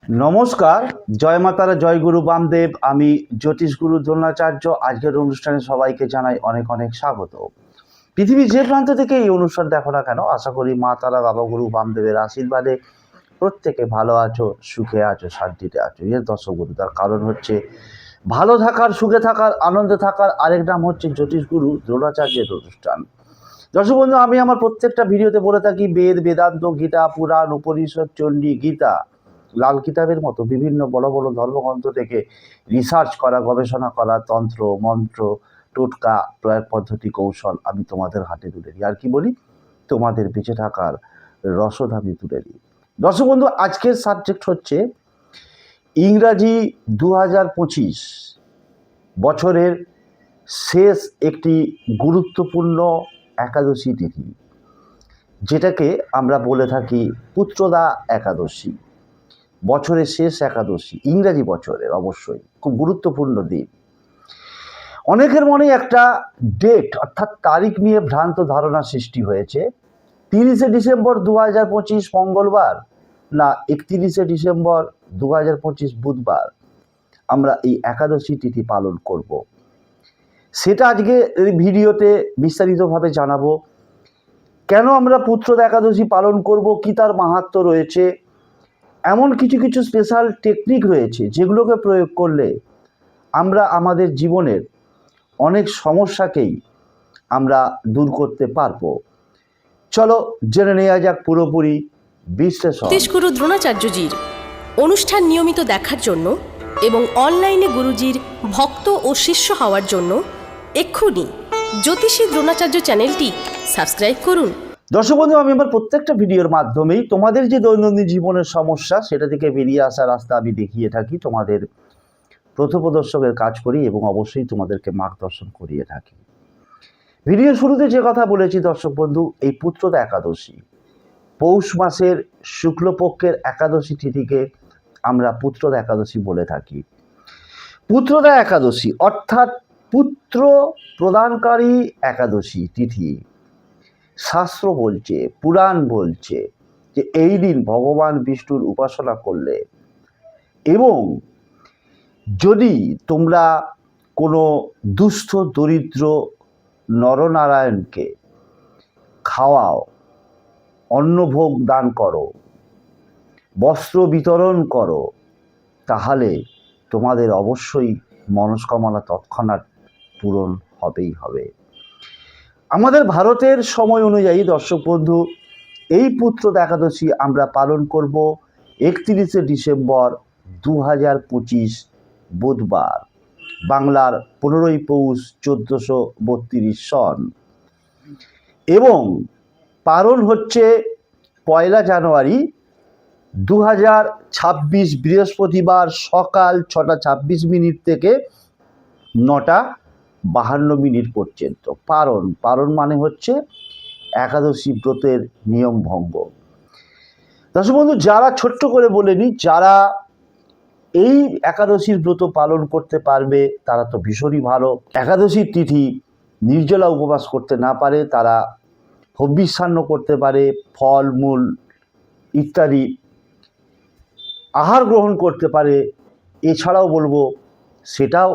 নমস্কার, জয় মাতারা, জয় গুরু বামদেব। আমি জ্যোতিষ গুরু দ্রোণাচার্য। আজকের অনুষ্ঠানে সবাইকে জানাই অনেক অনেক স্বাগত। পৃথিবীর যে প্রান্ত থেকে এই অনুষ্ঠান দেখো না কেন, আশা করি মা তারা, বাবা গুরু বামদেবের আশীর্বাদে প্রত্যেকে ভালো আছো, সুখে আছো, শান্তিতে আছো। এর দর্শক গুরু, তার কারণ হচ্ছে ভালো থাকার, সুখে থাকার, আনন্দে থাকার আরেক নাম হচ্ছে জ্যোতিষ গুরু দ্রোণাচার্যের অনুষ্ঠান। দর্শক বন্ধু, আমি আমার প্রত্যেকটা ভিডিওতে বলে থাকি বেদ, বেদান্ত, গীতা, পুরাণ, উপনিষদ, চণ্ডী, গীতা, লাল কিতাবের মতো বিভিন্ন বড় বড় ধর্মগ্রন্থ থেকে রিসার্চ করা, গবেষণা করা তন্ত্র, মন্ত্র, টোটকা, প্রয়োগ পদ্ধতি, কৌশল আমি তোমাদের হাতে তুলে দিই। আর কি বলি, তোমাদের বেঁচে থাকার রসদ আমি তুলে দিই। দর্শক বন্ধু, আজকের সাবজেক্ট হচ্ছে ইংরাজি 2025 বছরের শেষ একটি গুরুত্বপূর্ণ একাদশী তিথি, যেটাকে আমরা বলে থাকি পুত্রদা একাদশী। বছরের শেষ একাদশী, ইংরাজি বছরের অবশ্যই খুব গুরুত্বপূর্ণ দিন। অনেকের মনে একটা ডেট অর্থাৎ তারিখ নিয়ে ভ্রান্ত ধারণা সৃষ্টি হয়েছে। 30শে ডিসেম্বর 2025 মঙ্গলবার না 31শে ডিসেম্বর 2025 বুধবার আমরা এই একাদশী তিথি পালন করব, সেটা আজকে এই ভিডিওতে বিস্তারিতভাবে জানাবো। কেন আমরা পুত্রদা একাদশী পালন করব, কি তার মাহাত্ম্য রয়েছে, এমন কিছু কিছু স্পেশাল টেকনিক রয়েছে যেগুলোকে প্রয়োগ করলে আমরা আমাদের জীবনের অনেক সমস্যাকেই আমরা দূর করতে পারবো। চলো জেনে নেওয়া যাক পুরোপুরি বিশ্লেষণ। জ্যোতিষ গুরু দ্রোণাচার্যজির অনুষ্ঠান নিয়মিত দেখার জন্য এবং অনলাইনে গুরুজির ভক্ত ও শিষ্য হওয়ার জন্য এক্ষুনি জ্যোতিষী দ্রোণাচার্য চ্যানেলটি সাবস্ক্রাইব করুন। দর্শক বন্ধু, আমি আমার প্রত্যেকটা ভিডিওর মাধ্যমেই তোমাদের যে দৈনন্দিন জীবনের সমস্যা সেটা থেকে বেরিয়ে আসার রাস্তা আমি দেখিয়ে থাকি, তোমাদের পথপ্রদর্শকের কাজ করি এবং অবশ্যই তোমাদেরকে মার্গদর্শন করিয়ে থাকি। ভিডিও শুরুতে যে কথা বলেছি দর্শক বন্ধু, এই পুত্রদা একাদশী, পৌষ মাসের শুক্লপক্ষের একাদশী তিথিকে আমরা পুত্রদা একাদশী বলে থাকি। পুত্রদা একাদশী অর্থাৎ পুত্র প্রদানকারী একাদশী তিথি। শাস্ত্র বলছে, পুরাণ বলছে যে এই দিন ভগবান বিষ্ণুর উপাসনা করলে এবং যদি তোমরা কোনো দুস্থ দরিদ্র নরনারায়ণকে খাওয়াও, অন্নভোগ দান করো, বস্ত্র বিতরণ করো, তাহলে তোমাদের অবশ্যই মনস্কামনা তৎক্ষণাৎ পূরণ হবেই হবে। আমাদের ভারতের সময় অনুযায়ী দর্শক বন্ধু, এই পুত্রদা একাদশী আমরা পালন করব 31শে ডিসেম্বর 2025 বুধবার, বাংলার 15ই পৌষ 1432 সন, এবং পালন হচ্ছে 1 জানুয়ারি 2026 বৃহস্পতিবার সকাল 6টা 26 মিনিট থেকে 9টা 52 মিনিট পর্যন্ত। পালন মানে হচ্ছে একাদশী ব্রতের নিয়ম ভঙ্গ। দর্শক বন্ধু, যারা ছোট্ট করে বলে নি, যারা এই একাদশীর ব্রত পালন করতে পারবে তারা তো ভীষণই ভালো। একাদশীর তিথি নির্জলা উপবাস করতে না পারে তারা হবিষ্যান্ন করতে পারে, ফল মূল ইত্যাদি আহার গ্রহণ করতে পারে। এছাড়াও বলবো, সেটাও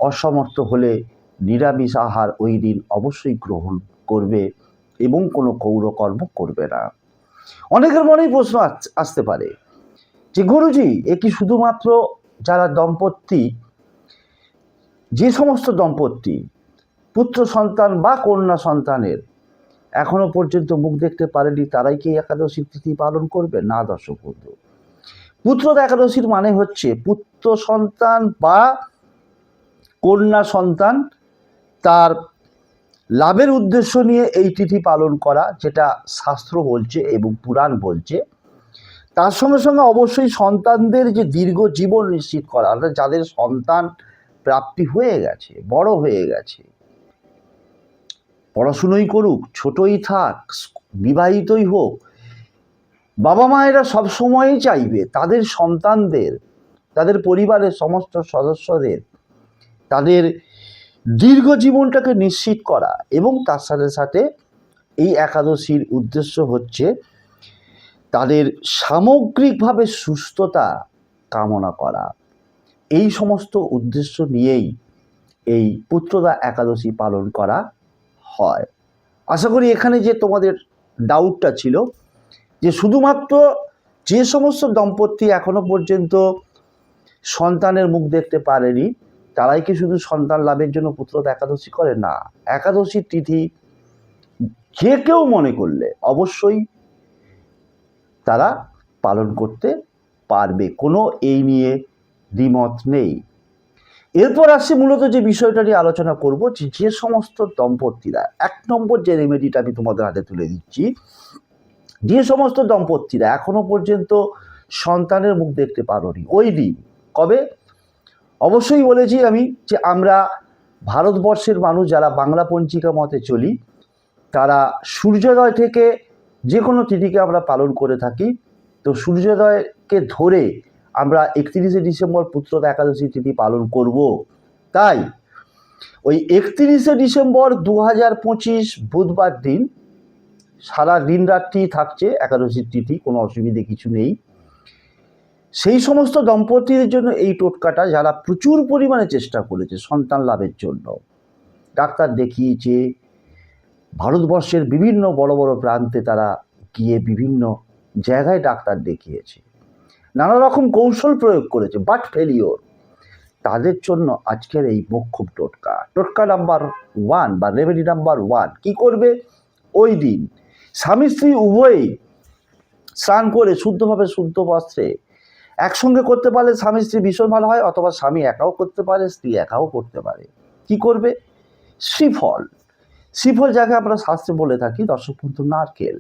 অসমর্থ হলে নিরামিষ আহার ওই দিন অবশ্যই গ্রহণ করবে এবং কোনো কৌরকর্ম করবে না। অনেকের মনেই প্রশ্ন আসতে পারে যে গুরুজি, এ কি শুধুমাত্র যারা দম্পতি, যে সমস্ত দম্পতি পুত্র সন্তান বা কন্যা সন্তানের এখনো পর্যন্ত মুখ দেখতে পারেনি তারাই কি একাদশী তিথি পালন করবে? না দর্শক বন্ধু, পুত্রদা একাদশীর মানে হচ্ছে পুত্র সন্তান বা কন্যা সন্তান তার লাভের উদ্দেশ্য নিয়ে এই তিথি পালন করা, যেটা শাস্ত্র বলছে এবং পুরাণ বলছে। তার সঙ্গে সঙ্গে অবশ্যই সন্তানদের যে দীর্ঘ জীবন নিশ্চিত করা, অর্থাৎ যাদের সন্তান প্রাপ্তি হয়ে গেছে, বড় হয়ে গেছে, পড়াশুনোই করুক, ছোটই থাক, বিবাহিতই হোক, বাবা মায়েরা সবসময়ই চাইবে তাদের সন্তানদের, তাদের পরিবারের সমস্ত সদস্যদের তাদের দীর্ঘ জীবনটাকে নিশ্চিত করা। এবং তার সাথে সাথে এই একাদশীর উদ্দেশ্য হচ্ছে তাদের সামগ্রিকভাবে সুস্থতা কামনা করা, এই সমস্ত উদ্দেশ্য নিয়েই এই পুত্রদা একাদশী পালন করা হয়। আশা করি এখানে যে তোমাদের ডাউটটা ছিল যে শুধুমাত্র যে সমস্ত দম্পতি এখনো পর্যন্ত সন্তানের মুখ দেখতে পারেনি তারাই কি শুধু সন্তান লাভের জন্য পুত্রদা একাদশী করে? না, একাদশীর তিথি যে কেউ মনে করলে অবশ্যই তারা পালন করতে পারবে, কোনো এই নিয়ে দ্বিমত নেই। এরপর আসছে মূলত যে বিষয়টা নিয়ে আলোচনা করব, যে সমস্ত দম্পতিরা, 1 নম্বর যে রেমেডিটা আমি তোমাদের হাতে তুলে দিচ্ছি, যে সমস্ত দম্পতিরা এখনো পর্যন্ত সন্তানের মুখ দেখতে পারোনি, ওই দিন কবে? অবশ্যই বলেছি আমি যে আমরা ভারতবর্ষের মানুষ যারা বাংলা পঞ্জিকা মতে চলি তারা সূর্যোদয় থেকে যে কোনো তিথিকে আমরা পালন করে থাকি। তো সূর্যোদয়কে ধরে আমরা 31শে ডিসেম্বর পুত্রদা একাদশী তিথি পালন করব। তাই ওই 31শে ডিসেম্বর 2025 বুধবার দিন সারা দিন রাত্রি থাকছে একাদশীর তিথি, কোনো অসুবিধে কিছু নেই। সেই সমস্ত দম্পতিদের জন্য এই টোটকাটা, যারা প্রচুর পরিমাণে চেষ্টা করেছে সন্তান লাভের জন্য, ডাক্তার দেখিয়েছে, ভারতবর্ষের বিভিন্ন বড় বড় প্রান্তে তারা গিয়ে বিভিন্ন জায়গায় ডাক্তার দেখিয়েছে, নানা রকম কৌশল প্রয়োগ করেছে, বাট ফেলিওর, তাদের জন্য আজকের এই মোক্ষম টোটকা নাম্বার 1 বা রেমেডি নাম্বার 1 কি করবে? ওই দিন স্বামী স্ত্রী উভয়ই স্নান করে শুদ্ধভাবে শুদ্ধ বস্ত্রে একসঙ্গে করতে পারলে স্বামী স্ত্রী ভীষণ ভালো হয়, অথবা স্বামী একাও করতে পারে, স্ত্রী একাও করতে পারে। কি করবে? শ্রীফল যাকে আমরা শাস্ত্রে বলে থাকি দর্শক বন্ধু, নারকেল,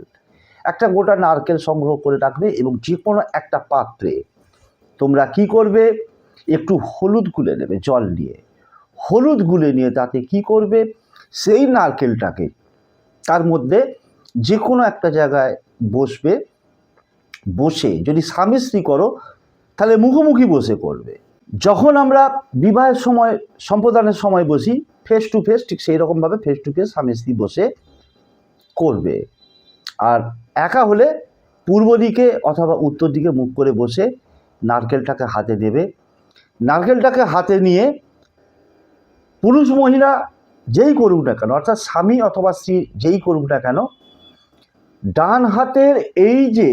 একটা গোটা নারকেল সংগ্রহ করে রাখবে এবং যে কোনো একটা পাত্রে তোমরা কি করবে? একটু হলুদ গুলে নেবে, জল দিয়ে হলুদ গুলে নিয়ে তাতে কি করবে? সেই নারকেলটাকে তার মধ্যে যে কোনো একটা জায়গায় বসবে, বসে যদি স্বামী স্ত্রী করো তাহলে মুখোমুখি বসে করবে। যখন আমরা বিবাহের সময় সম্প্রদানের সময় বসি ফেস টু ফেস, ঠিক সেই রকমভাবে ফেস টু ফেস স্বামী স্ত্রী বসে করবে। আর একা হলে পূর্ব দিকে অথবা উত্তর দিকে মুখ করে বসে নারকেলটাকে হাতে দেবে। নারকেলটাকে হাতে নিয়ে পুরুষ মহিলা যেই করুক না কেন, অর্থাৎ স্বামী অথবা স্ত্রী যেই করুক না কেন, ডান হাতের এই যে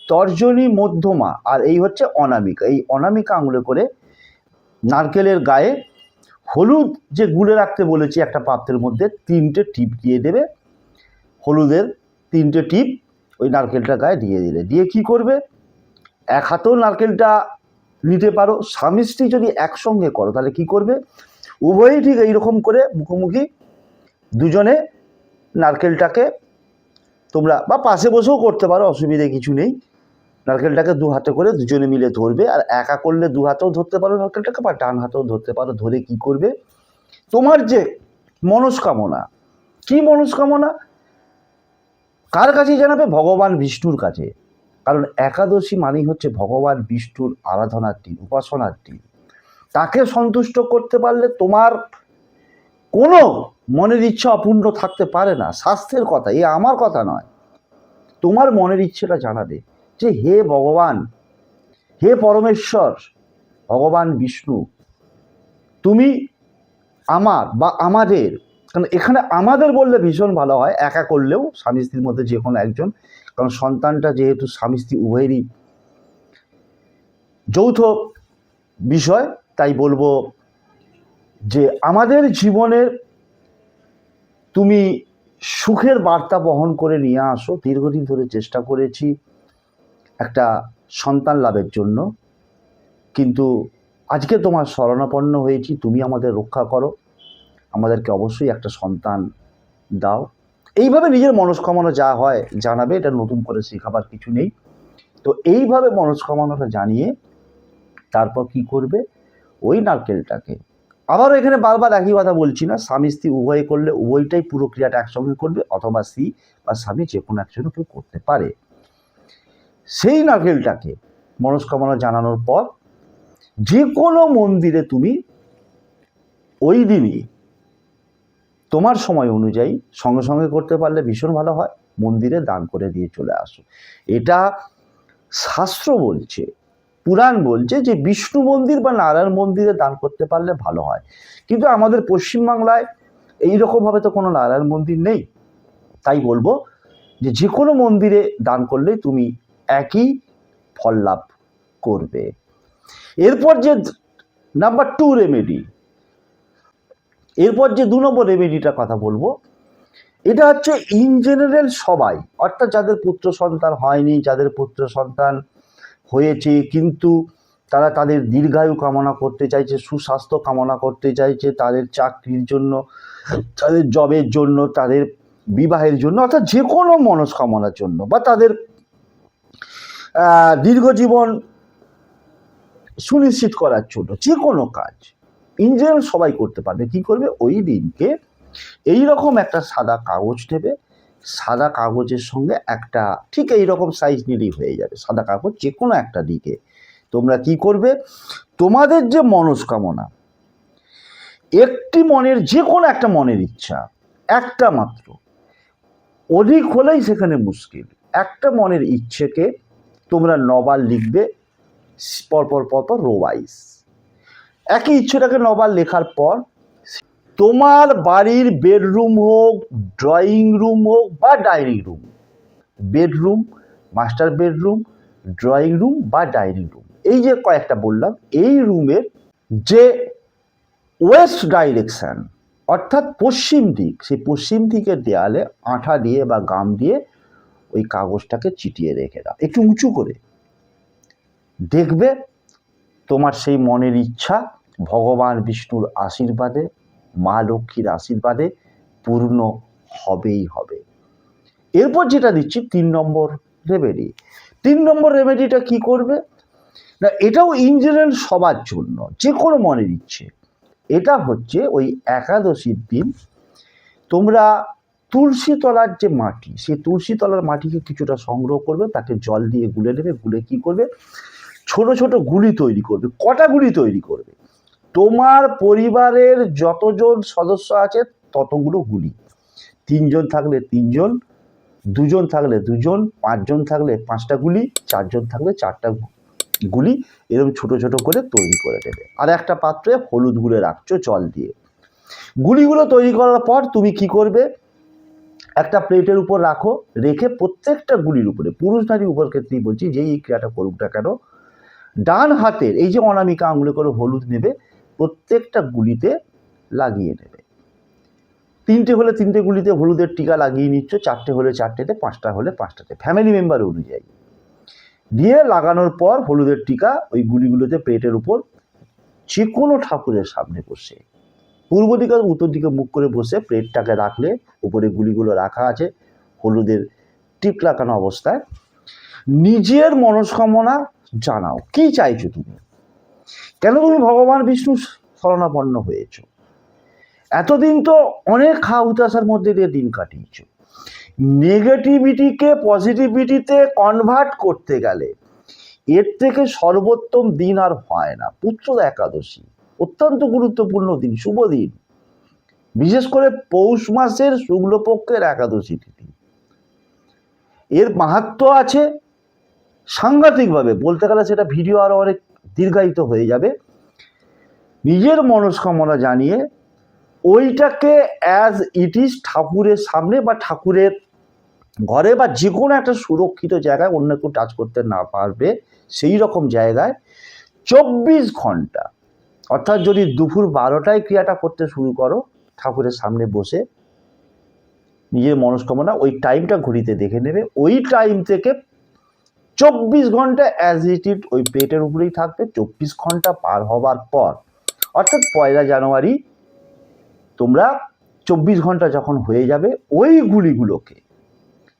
তর্জনী, মধ্যমা আর এই হচ্ছে অনামিকা, এই অনামিকা আঙুলে করে নারকেলের গায়ে হলুদ যে গুলে রাখতে বলেছি একটা পাত্রের মধ্যে 3টে টিপ দিয়ে দেবে। হলুদের 3টে টিপ ওই নারকেলটা গায়ে দিয়ে দিলে, দিয়ে কি করবে? এক হাতেও নারকেলটা নিতে পারো। স্বামী স্ত্রী যদি একসঙ্গে করো তাহলে কি করবে? উভয়ই ঠিক এইরকম করে মুখোমুখি দুজনে নারকেলটাকে তোমরা বা পাশে বসেও করতে পারো, অসুবিধে কিছু নেই। নারকেলটাকে 2 হাতে করে দুজনে মিলে ধরবে, আর একা করলে 2 হাতেও ধরতে পারো নারকেলটাকে, বা ডান হাতেও ধরতে পারো। ধরে কি করবে? তোমার যে মনস্কামনা, কি মনস্কামনা কার কাছে জানাবে? ভগবান বিষ্ণুর কাছে। কারণ একাদশী মানেই হচ্ছে ভগবান বিষ্ণুর আরাধনার দিন, উপাসনার দিন। তাকে সন্তুষ্ট করতে পারলে তোমার কোনো মনের ইচ্ছা অপূর্ণ থাকতে পারে না। শাস্ত্রের কথা, এ আমার কথা নয়। তোমার মনের ইচ্ছেটা জানাবে যে হে ভগবান, হে পরমেশ্বর, ভগবান বিষ্ণু, তুমি আমার বা আমাদের, কারণ এখানে আমাদের বললে ভীষণ ভালো হয়, একা করলেও স্বামী স্ত্রীর মধ্যে যে কোনো একজন, কারণ সন্তানটা যেহেতু স্বামী স্ত্রী উভয়েরই যৌথ বিষয়, তাই বলবো যে আমাদের জীবনের তুমি সুখের বার্তা বহন করে নিয়ে আসো। দীর্ঘদিন ধরে চেষ্টা করেছি একটা সন্তান লাভের জন্য, কিন্তু আজকে তোমার শরণাপন্ন হয়েছি, তুমি আমাদের রক্ষা করো, আমাদেরকে অবশ্যই একটা সন্তান দাও। এইভাবে নিজের মনস্কামনা যা হয় জানাবে, এটা নতুন করে শেখাবার কিছু নেই। তো এইভাবে মনস্কামনাটা জানিয়ে তারপর কি করবে? ওই নারকেলটাকে আবারও এখানে বারবার একই কথা বলছি না, স্বামী স্ত্রী উভয়ে করলে উভয়টাই পুরো ক্রিয়াটা একসঙ্গে করবে, অথবা স্ত্রী বা স্বামী যে কোনো একজনও কেউ করতে পারে। সেই নারকেলটাকে মনস্কামনা জানানোর পর যে কোনো মন্দিরে তুমি ওই দিনই তোমার সময় অনুযায়ী, সঙ্গে সঙ্গে করতে পারলে ভীষণ ভালো হয়, মন্দিরে দান করে দিয়ে চলে আসো। এটা শাস্ত্র বলছে, পুরাণ বলছে যে বিষ্ণু মন্দির বা নারায়ণ মন্দিরে দান করতে পারলে ভালো হয়, কিন্তু আমাদের পশ্চিমবাংলায় এইরকমভাবে তো কোনো নারায়ণ মন্দির নেই। তাই বলবো যে কোনো মন্দিরে দান করলে তুমি একই ফল লাভ করবে। এরপর যে নাম্বার 2 রেমেডি, এরপর যে 2 নম্বর রেমেডিটার কথা বলবো, এটা হচ্ছে ইন জেনারেল সবাই, অর্থাৎ যাদের পুত্র সন্তান হয়নি, যাদের পুত্র সন্তান হয়েছে কিন্তু তারা তাদের দীর্ঘায়ু কামনা করতে চাইছে, সুস্বাস্থ্য কামনা করতে চাইছে, তাদের চাকরির জন্য, তাদের জবের জন্য, তাদের বিবাহের জন্য, অর্থাৎ যে কোনো মনস্কামনার জন্য, বা তাদের দীর্ঘজীবন সুনিশ্চিত করার জন্য, যে কোনো কাজ ইন জেনারেল সবাই করতে পারবে। কি করবে? ওই দিনকে এইরকম একটা সাদা কাগজ নেবে, সাদা কাগজের সঙ্গে একটা ঠিক এইরকম সাইজ নিলেই হয়ে যাবে সাদা কাগজ, যে কোনো একটা দিকে তোমরা কি করবে, তোমাদের যে মনস্কামনা, একটি মনের যে কোনো একটা মনের ইচ্ছা, একটা মাত্র, অধিক হলেই সেখানে মুশকিল, একটা মনের ইচ্ছেকে তোমরা 9 বার লিখবে, পরপর পরপর রো ওয়াইজ। একই ইচ্ছেটাকে 9 বার লেখার পর তোমার বাড়ির বেডরুম হোক, ড্রয়িং রুম হোক বা dining room, bedroom, master bedroom, drawing room বা ডাইনিং রুম, এই যে কয়েকটা বললাম, এই রুমের যে ওয়েস্ট ডাইরেকশন অর্থাৎ পশ্চিম দিক, সেই পশ্চিম দিকের দেয়ালে আঠা দিয়ে বা গাম দিয়ে ওই কাগজটাকে চিটিয়ে রেখে দাও, একটু উঁচু করে। দেখবে তোমার সেই মনের ইচ্ছা ভগবান বিষ্ণুর আশীর্বাদে, মা লক্ষ্মীর আশীর্বাদে পূর্ণ হবেই হবে। এরপর যেটা দিচ্ছি 3 নম্বর রেমেডি। 3 নম্বর রেমেডিটা কি করবে না, এটাও ইন জেনারেল সবার জন্য, যে কোনো মনের ইচ্ছে। এটা হচ্ছে ওই একাদশীর দিন তোমরা তুলসী তলার যে মাটি, সেই তুলসী তলার মাটিকে কিছুটা সংগ্রহ করবে, তাকে জল দিয়ে গুলে নেবে, গুলে কি করবে, ছোট ছোট গুলি তৈরি করবে। কটা গুলি তৈরি করবে? তোমার পরিবারের যতজন সদস্য আছে ততগুলো গুলি, 3 জন থাকলে 3 জন, 2 জন থাকলে 2 জন, 5 জন থাকলে 5টা গুলি, 4 জন থাকলে 4টা গুলি, এরকম ছোট ছোট করে তৈরি করে দেবে। আর একটা পাত্রে হলুদ গুলে রাখছো জল দিয়ে। গুলিগুলো তৈরি করার পর তুমি কি করবে, একটা প্লেটের উপর রাখো, রেখে প্রত্যেকটা গুলির উপরে, পুরুষ নারী উপর ক্ষেত্রেই বলছি, যেই এই ক্রিয়াটা করুক না কেন, ডান হাতের এই যে অনামিকা আঙুলে করে হলুদ নেবে, প্রত্যেকটা গুলিতে লাগিয়ে নেবে। 3টে হলে 3টে গুলিতে হলুদের টিকা লাগিয়ে নিচ্ছ, 4টে হলে 4টেতে, 5টা হলে 5টাতে, ফ্যামিলি মেম্বার অনুযায়ী দিয়ে লাগানোর পর হলুদের টিকা ওই গুলিগুলোতে প্লেটের উপর যে কোনো ঠাকুরের সামনে বসে, পূর্ব দিকে উত্তর দিকে মুখ করে বসে প্লেটটাকে রাখলে, উপরে গুলিগুলো রাখা আছে হলুদের টিপ লাগানো অবস্থায়, নিজের মনস্কামনা জানাও, কি চাইছো তুমি, কেন তুমি ভগবান বিষ্ণু শরণাপন্ন হয়েছ, এতদিন তো অনেক খাওয়া উতাসার মধ্যে দিয়ে দিন কাটিয়েছ, নেগেটিভিটিকে পজিটিভিটিতে কনভার্ট করতে গেলে এর থেকে সর্বোত্তম দিন আর হয় না। পুত্র একাদশী অত্যন্ত গুরুত্বপূর্ণ দিন, শুভ দিন, বিশেষ করে পৌষ মাসের শুক্লপক্ষের একাদশী তিথি। এর মাহাত্ম্য আছে সাংঘাতিকভাবে, বলতে গেলে সেটা ভিডিও আরো অনেক দীর্ঘায়িত হয়ে যাবে। নিজের মনস্কামনা জানিয়ে ওইটাকে অ্যাজ ইট ইজ ঠাকুরের সামনে বা ঠাকুরের ঘরে বা যে কোনো একটা সুরক্ষিত জায়গায়, অন্য কেউ টাচ করতে না পারবে সেই রকম জায়গায় 24 ঘন্টা, অর্থাৎ যদি দুপুর 12টায় ক্রিয়াটা করতে শুরু করো, ঠাকুরের সামনে বসে নিজের মনস্কামনা ওই টাইমটা ঘড়িতে দেখে নেবে, ওই টাইম থেকে 24 ঘন্টা অ্যাজ ইট ইজ ওই প্লেটের উপরেই থাকবে। 24 ঘন্টা পার হবার পর, অর্থাৎ 1 জানুয়ারি তোমরা 24 ঘন্টা যখন হয়ে যাবে, ওই গুলিগুলোকে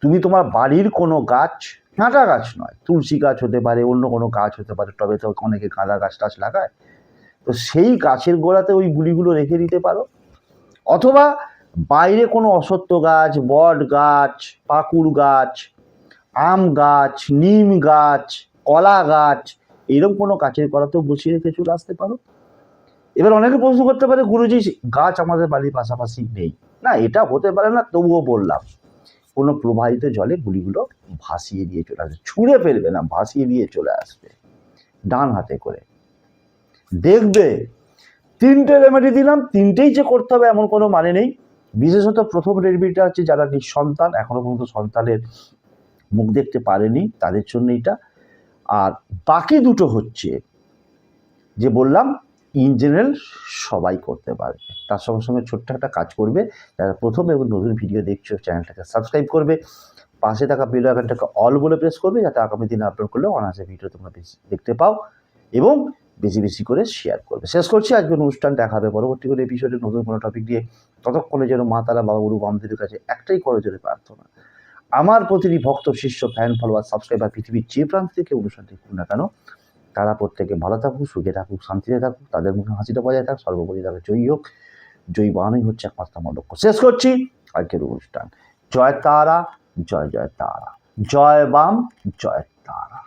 তুমি তোমার বাড়ির কোনো গাছ, কাঁটা গাছ নয়, তুলসী গাছ হতে পারে, অন্য কোনো গাছ হতে পারে, তবে তো অনেকে গাঁদা গাছ টাছ লাগায়, তো সেই গাছের গোড়াতে ওই গুলিগুলো রেখে দিতে পারো। অথবা বাইরে কোনো অশ্বত্থ গাছ, বট গাছ, পাকুড় গাছ, আম গাছ, নিম গাছ, কলা গাছ, এরকম কোনো গাছের গোড়াতেও বসিয়ে রেখে চলে আসতে পারো। এবার অনেকে প্রশ্ন করতে পারে, গুরুজি গাছ আমাদের বাড়ির পাশাপাশি নেই, না এটা হতে পারে না, তবুও বললাম কোনো প্রবাহিত জলে গুলিগুলো ভাসিয়ে দিয়ে চলে আসবে, ছুঁড়ে ফেলবে না, ভাসিয়ে দিয়ে চলে আসবে। ডান হাতে করে। দেখবে 3টে রেমেডি দিলাম, 3টেই যে করতে হবে এমন কোনো মানে নেই। বিশেষত প্রথম রেমেডিটা হচ্ছে যারা নিঃসন্তান, এখনো পর্যন্ত সন্তানের মুখ দেখতে পারেনি তাদের জন্য এটা। আর বাকি দুটো হচ্ছে যে বললাম ইন জেনারেল সবাই করতে পারবে। তার সঙ্গে সঙ্গে ছোট্ট একটা কাজ করবে, যারা প্রথম এবং নতুন ভিডিও দেখছো চ্যানেলটাকে সাবস্ক্রাইব করবে, পাশে থাকা বেল আইকনটাকে অল বলে প্রেস করবে, যাতে আগামী দিনে আপলোড করলে অনায়াসে ভিডিও তোমরা বেশি দেখতে পাও, এবং বেশি বেশি করে শেয়ার করবে। শেষ করছি আজকের অনুষ্ঠান, দেখা হবে পরবর্তী কোনো এপিসোডে নতুন কোনো টপিক দিয়ে। ততক্ষণে যেন মা তারা বাবা গুরু বামদেবের কাছে একটাই করজোরে প্রার্থনা, আমার প্রতিটি ভক্ত শিষ্য ফ্যান ফলোয়ার সাবস্ক্রাইবার পৃথিবীর যে প্রান্ত থেকে অনুষ্ঠানটি করুন না কেন, তারা প্রত্যেকে ভালো থাকুক, সুখে থাকুক, শান্তিতে থাকুক, তাদের মুখে হাসিটা বজায় থাক, সর্বোপরি তারা জয়ী হোক। জয়ী বানানোই হচ্ছে একমাত্র আমার লক্ষ্য। শেষ করছি আজকের অনুষ্ঠান। জয় তারা, জয় জয় তারা, জয় বাম, জয় তারা।